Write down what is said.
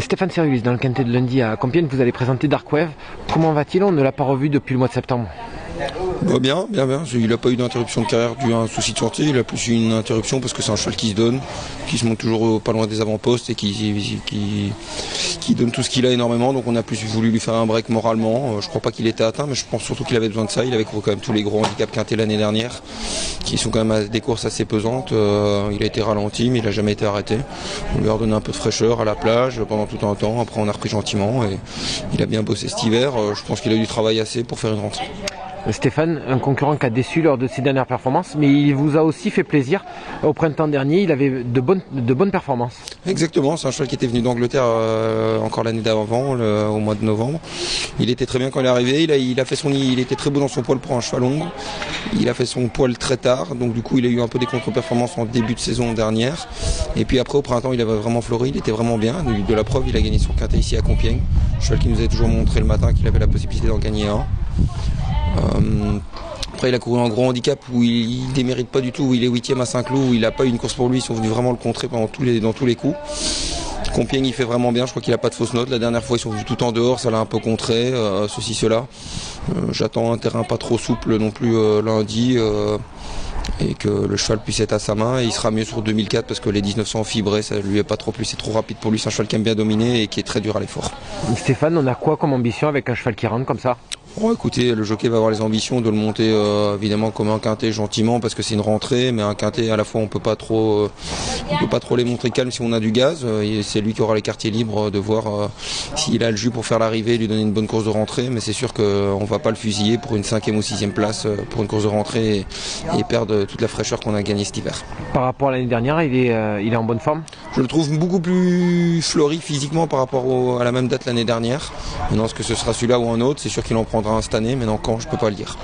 Stéphane Servuis, dans le quintet de lundi à Compiègne, vous allez présenter Dark Wave. Comment va-t-il? On ne l'a pas revu depuis le mois de septembre. Bien. Il n'a pas eu d'interruption de carrière dû à un souci de santé. Il a plus eu une interruption parce que c'est un cheval qui se donne, qui se monte toujours pas loin des avant-postes et qui donne tout ce qu'il a énormément. Donc on a plus voulu lui faire un break moralement. Je crois pas qu'il était atteint, mais je pense surtout qu'il avait besoin de ça. Il avait couru quand même tous les gros handicaps quintés l'année dernière, qui sont quand même des courses assez pesantes. Il a été ralenti, mais il n'a jamais été arrêté. On lui a redonné un peu de fraîcheur à la plage pendant tout un temps. Après on a repris gentiment et il a bien bossé cet hiver. Je pense qu'il a eu du travail assez pour faire une rentrée. Stéphane, un concurrent qui a déçu lors de ses dernières performances, mais il vous a aussi fait plaisir. Au printemps dernier, il avait de bonnes performances. Exactement, c'est un cheval qui était venu d'Angleterre encore l'année d'avant, au mois de novembre. Il était très bien quand il est arrivé, il était très beau dans son poil pour un cheval long. Il a fait son poil très tard, donc du coup il a eu un peu des contre-performances en début de saison dernière. Et puis après au printemps il avait vraiment fleuri, il était vraiment bien. De la preuve, il a gagné son quintet ici à Compiègne. Un cheval qui nous avait toujours montré le matin qu'il avait la possibilité d'en gagner un. Après il a couru un gros handicap où il démérite pas du tout, où il est 8e à Saint-Cloud, où il n'a pas eu une course pour lui, ils sont venus vraiment le contrer dans tous les coups. Compiègne il fait vraiment bien, je crois qu'il n'a pas de fausse note. La dernière fois ils sont venus tout en dehors, ça l'a un peu contré, cela. J'attends un terrain pas trop souple non plus lundi. Et que le cheval puisse être à sa main, et il sera mieux sur 2004 parce que les 1900 fibrés ça lui est pas trop plus, c'est trop rapide pour lui. C'est un cheval qui aime bien dominer et qui est très dur à l'effort. Stéphane, on a quoi comme ambition avec un cheval qui rentre comme ça? Écoutez, le jockey va avoir les ambitions de le monter évidemment comme un quintet gentiment parce que c'est une rentrée, mais un quintet à la fois on peut pas trop les montrer calme si on a du gaz. C'est lui qui aura les quartiers libres de voir s'il a le jus pour faire l'arrivée, lui donner une bonne course de rentrée, mais c'est sûr qu'on va pas le fusiller pour une 5e ou 6e place pour une course de rentrée et perdre toute la fraîcheur qu'on a gagnée cet hiver. Par rapport à l'année dernière, il est en bonne forme? Je le trouve beaucoup plus fleuri physiquement par rapport à la même date l'année dernière. Maintenant, est-ce que ce sera celui-là ou un autre? C'est sûr qu'il en prendra un cette année, mais non, quand, je peux pas le dire.